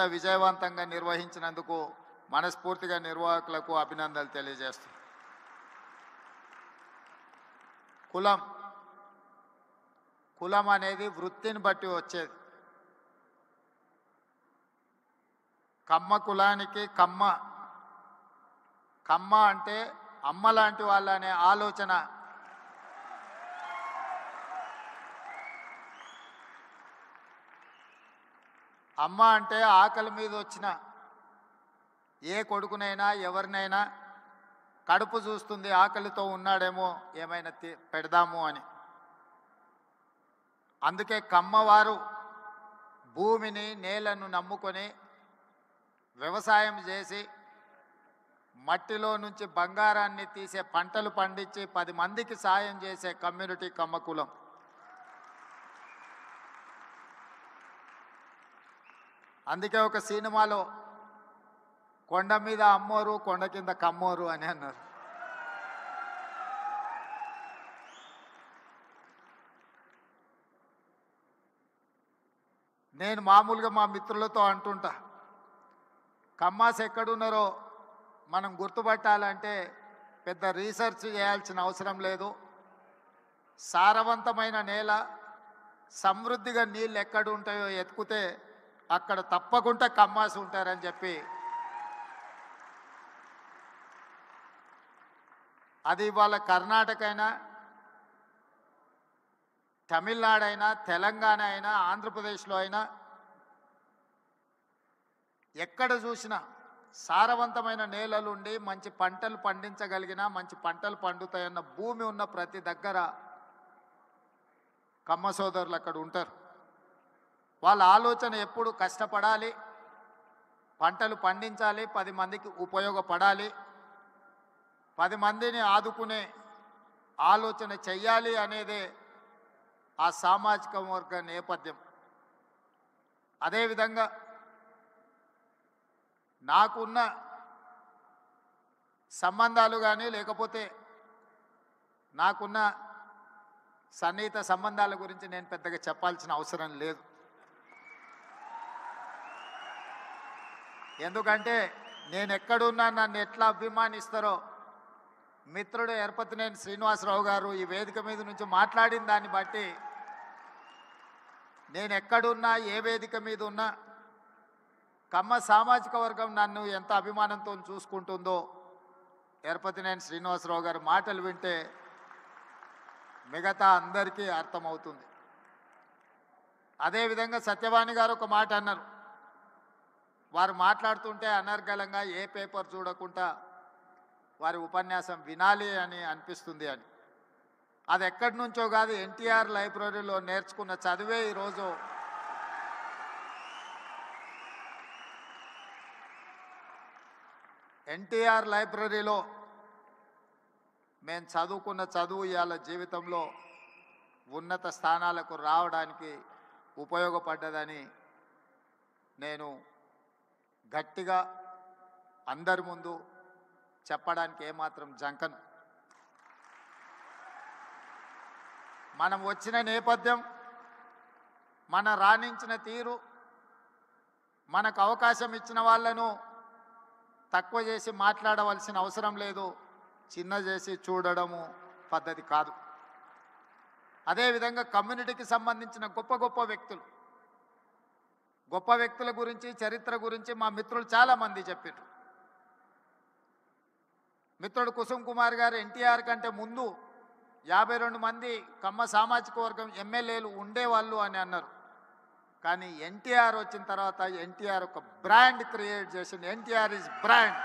విజయవంతంగా నిర్వహించినందుకు మనస్ఫూర్తిగా నిర్వాహకులకు అభినందనలు తెలియజేస్తున్నాను. కులం కులం అనేది వృత్తిని బట్టి వచ్చేది. కమ్మ కులానికి కమ్మ కమ్మ అంటే అమ్మ లాంటి వాళ్ళనే ఆలోచన అమ్మ అంటే ఆకలి మీద వచ్చిన ఏ కొడుకునైనా ఎవరినైనా కడుపు చూస్తుంది, ఆకలితో ఉన్నాడేమో ఏమైనా పెడదాము అని. అందుకే కమ్మవారు భూమిని నేలను నమ్ముకొని వ్యవసాయం చేసి మట్టిలో నుంచి బంగారాన్ని తీసే పంటలు పండించి 10 మందికి సాయం చేసే కమ్యూనిటీ కమ్మ కులం. అందుకే ఒక సినిమాలో కొండ మీద అమ్మోరు కొండ కింద కమ్మోరు అని అన్నారు. నేను మామూలుగా మా మిత్రులతో అంటుంటా, కమ్మాస్ ఎక్కడున్నారో మనం గుర్తుపట్టాలంటే పెద్ద రీసెర్చ్ చేయాల్సిన అవసరం లేదు. సారవంతమైన నేల, సమృద్ధిగా నీళ్ళు ఎక్కడ ఉంటాయో ఎత్తుకుతే అక్కడ తప్పకుండా కమ్మాస్ ఉంటారని చెప్పి, అది ఇవాళ కర్ణాటక అయినా, తమిళనాడు అయినా, తెలంగాణ అయినా, ఆంధ్రప్రదేశ్లో అయినా ఎక్కడ చూసినా సారవంతమైన నేలలుండి మంచి పంటలు పండించగలిగిన, మంచి పంటలు పండుతాయన్న భూమి ఉన్న ప్రతి దగ్గర కమ్మ సోదరులు అక్కడ ఉంటారు. వాళ్ళ ఆలోచన ఎప్పుడు కష్టపడాలి, పంటలు పండించాలి, 10 మందికి ఉపయోగపడాలి, 10 మందిని ఆదుకునే ఆలోచన చెయ్యాలి అనేదే ఆ సామాజిక వర్గ నేపథ్యం. అదేవిధంగా నాకున్న సంబంధాలు కానీ, లేకపోతే నాకున్న సన్నిహిత సంబంధాల గురించి నేను పెద్దగా చెప్పాల్సిన అవసరం లేదు. ఎందుకంటే నేను ఎక్కడున్నా నన్ను ఎట్లా అభిమానిస్తారో మిత్రుడు ఎరపతినేని శ్రీనివాసరావు గారు ఈ వేదిక మీద నుంచి మాట్లాడిన దాన్ని బట్టి, నేను ఎక్కడున్నా ఏ వేదిక మీద ఉన్నా కమ్మ సామాజిక వర్గం నన్ను ఎంత అభిమానంతో చూసుకుంటుందో ఎరపతినేని శ్రీనివాసరావు గారి మాటలు వింటే మిగతా అందరికీ అర్థమవుతుంది. అదేవిధంగా సత్యవాణి గారు ఒక మాట అన్నారు. వారు మాట్లాడుతుంటే అనర్గళంగా ఏ పేపర్ చూడకుండా వారి ఉపన్యాసం వినాలి అని అనిపిస్తుంది అని. అది ఎక్కడి నుంచో కాదు, ఎన్టీఆర్ లైబ్రరీలో నేర్చుకున్న చదివే ఈరోజు ఎన్టీఆర్ లైబ్రరీలో మేము చదువుకున్న చదువు ఇవాళ జీవితంలో ఉన్నత స్థానాలకు రావడానికి ఉపయోగపడ్డదని నేను గట్టిగా అందరి ముందు చెప్పడానికి ఏమాత్రం జంకను. మనం వచ్చిన నేపథ్యం, మన రాణించిన తీరు, మనకు అవకాశం ఇచ్చిన వాళ్ళను తక్కువ చేసి మాట్లాడవలసిన అవసరం లేదు, చిన్న చేసి చూడడము పద్ధతి కాదు. అదేవిధంగా కమ్యూనిటీకి సంబంధించిన గొప్ప వ్యక్తుల గురించి, చరిత్ర గురించి మా మిత్రులు చాలామంది చెప్పారు. మిత్రుడు కుసుమ్ కుమార్ గారు ఎన్టీఆర్ కంటే ముందు 52 మంది కమ్మ సామాజిక వర్గం ఎమ్మెల్యేలు ఉండేవాళ్ళు అని అన్నారు. కానీ ఎన్టీఆర్ వచ్చిన తర్వాత ఎన్టీఆర్ ఒక బ్రాండ్ క్రియేట్ చేసింది. NTR is brand.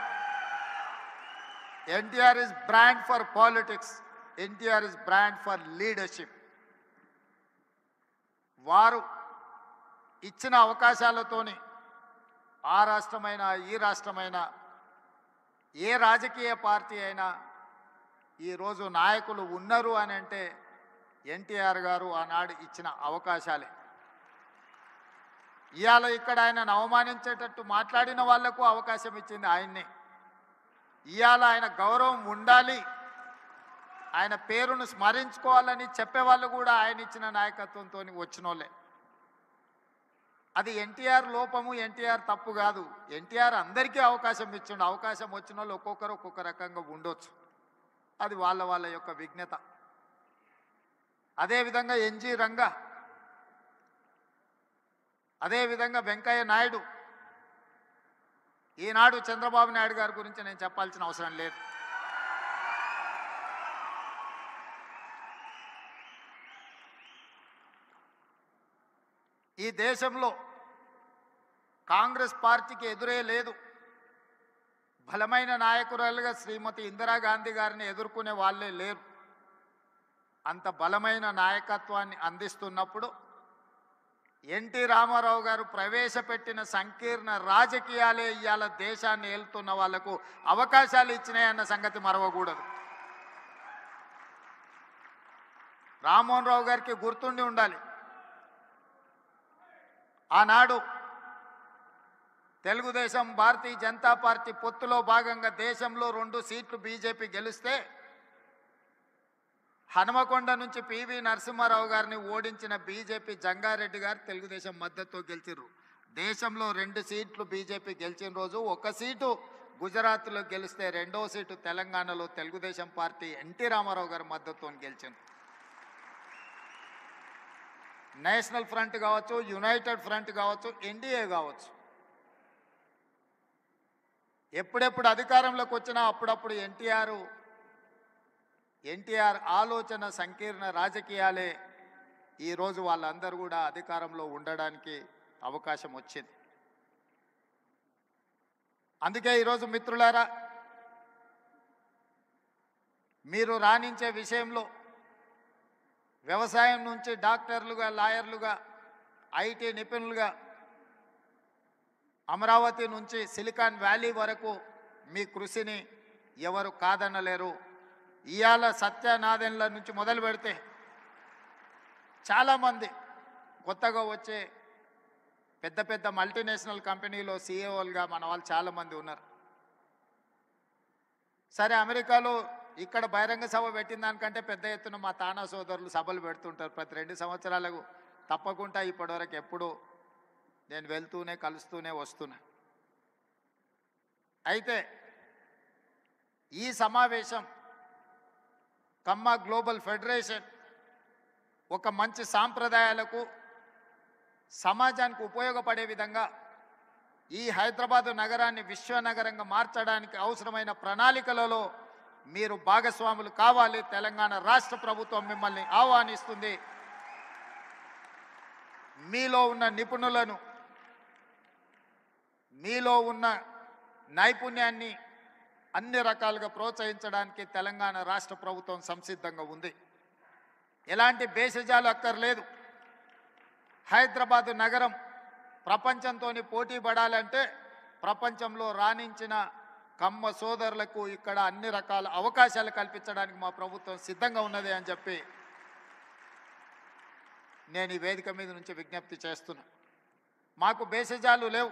NTR is brand for politics. NTR is brand for leadership. వారు ఇచ్చిన అవకాశాలతోని ఆ రాష్ట్రమైనా, ఈ రాష్ట్రమైనా, ఏ రాజకీయ పార్టీ అయినా ఈరోజు నాయకులు ఉన్నారు అని అంటే ఎన్టీఆర్ గారు ఆనాడు ఇచ్చిన అవకాశాలే. ఇవాళ ఇక్కడ ఆయనను అవమానించేటట్టు మాట్లాడిన వాళ్లకు అవకాశం ఇచ్చింది ఆయన్నే. ఇవాళ ఆయన గౌరవం ఉండాలి, ఆయన పేరును స్మరించుకోవాలని చెప్పేవాళ్ళు కూడా ఆయన ఇచ్చిన నాయకత్వంతో వచ్చినోళ్ళే. అది ఎన్టీఆర్ లోపము, ఎన్టీఆర్ తప్పు కాదు. ఎన్టీఆర్ అందరికీ అవకాశం ఇచ్చిండు. అవకాశం వచ్చిన వాళ్ళు ఒక్కొక్కరు ఒక్కొక్క రకంగా ఉండొచ్చు. అది వాళ్ళ వాళ్ళ యొక్క విజ్ఞత. అదేవిధంగా ఎన్జి రంగా, అదేవిధంగా వెంకయ్య నాయుడు. ఈనాడు చంద్రబాబు నాయుడు గారి గురించి నేను చెప్పాల్సిన అవసరం లేదు. ఈ దేశంలో కాంగ్రెస్ పార్టీకి ఎదురే లేదు. బలమైన నాయకురాలుగా శ్రీమతి ఇందిరాగాంధీ గారిని ఎదుర్కొనే వాళ్ళే లేరు. అంత బలమైన నాయకత్వాన్ని అందిస్తున్నప్పుడు ఎన్టీ రామారావు గారు ప్రవేశపెట్టిన సంకీర్ణ రాజకీయాలే ఇవాళ దేశాన్ని ఏలుతున్న వాళ్లకు అవకాశాలు ఇచ్చినాయన్న సంగతి మరవకూడదు. రామ్మోహన్ రావు గారికి గుర్తుండి ఉండాలి, ఆనాడు తెలుగుదేశం భారతీయ జనతా పార్టీ పొత్తులో భాగంగా దేశంలో 2 సీట్లు బీజేపీ గెలిస్తే హనుమకొండ నుంచి పివి నరసింహారావు గారిని ఓడించిన బీజేపీ జంగారెడ్డి గారు తెలుగుదేశం మద్దతుతో గెలిచారు. దేశంలో 2 సీట్లు బీజేపీ గెలిచిన రోజు 1 సీటు గుజరాత్లో గెలిస్తే 2వ సీటు తెలంగాణలో తెలుగుదేశం పార్టీ ఎన్టీ రామారావు గారి మద్దతుతో గెలిచింది. నేషనల్ ఫ్రంట్ కావచ్చు, యునైటెడ్ ఫ్రంట్ కావచ్చు, ఎన్డీఏ కావచ్చు, ఎప్పుడెప్పుడు అధికారంలోకి వచ్చినా అప్పుడప్పుడు ఎన్టీఆర్ ఆలోచన సంకీర్ణ రాజకీయాలే ఈరోజు వాళ్ళందరూ కూడా అధికారంలో ఉండడానికి అవకాశం వచ్చింది. అందుకే ఈరోజు మిత్రులారా, మీరు రాణించే విషయంలో వ్యవసాయం నుంచి డాక్టర్లుగా, లాయర్లుగా, ఐటీ నిపుణులుగా, అమరావతి నుంచి సిలికాన్ వ్యాలీ వరకు మీ కృషిని ఎవరు కాదనలేరు. ఇవాళ సత్యనాదెన్ల నుంచి మొదలు పెడితే చాలామంది కొత్తగా వచ్చే పెద్ద పెద్ద మల్టీనేషనల్ కంపెనీలో సీఈఓలుగా మన వాళ్ళు చాలామంది ఉన్నారు. సరే, అమెరికాలో ఇక్కడ బహిరంగ సభ పెట్టిన దానికంటే పెద్ద ఎత్తున మా తానా సోదరులు సభలు పెడుతుంటారు. ప్రతి 2 సంవత్సరాలకు తప్పకుండా ఇప్పటివరకు ఎప్పుడూ నేను వెళ్తూనే కలుస్తూనే వస్తున్నా. అయితే ఈ సమావేశం కమ్మ గ్లోబల్ ఫెడరేషన్ ఒక మంచి సాంప్రదాయాలకు, సమాజానికి ఉపయోగపడే విధంగా ఈ హైదరాబాదు నగరాన్ని విశ్వనగరంగా మార్చడానికి అవసరమైన ప్రణాళికలలో మీరు భాగస్వాములు కావాలి. తెలంగాణ రాష్ట్ర ప్రభుత్వం మిమ్మల్ని ఆహ్వానిస్తుంది. మీలో ఉన్న నిపుణులను, మీలో ఉన్న నైపుణ్యాన్ని అన్ని రకాలుగా ప్రోత్సహించడానికి తెలంగాణ రాష్ట్ర ప్రభుత్వం సంసిద్ధంగా ఉంది. ఎలాంటి భేషజాలు అక్కర్లేదు. హైదరాబాదు నగరం ప్రపంచంతో పోటీ పడాలంటే ప్రపంచంలో రాణించిన కమ్మ సోదరులకు ఇక్కడ అన్ని రకాల అవకాశాలు కల్పించడానికి మా ప్రభుత్వం సిద్ధంగా ఉన్నది అని చెప్పి నేను ఈ వేదిక మీద నుంచి విజ్ఞప్తి చేస్తున్నా. మాకు భేషజాలు లేవు.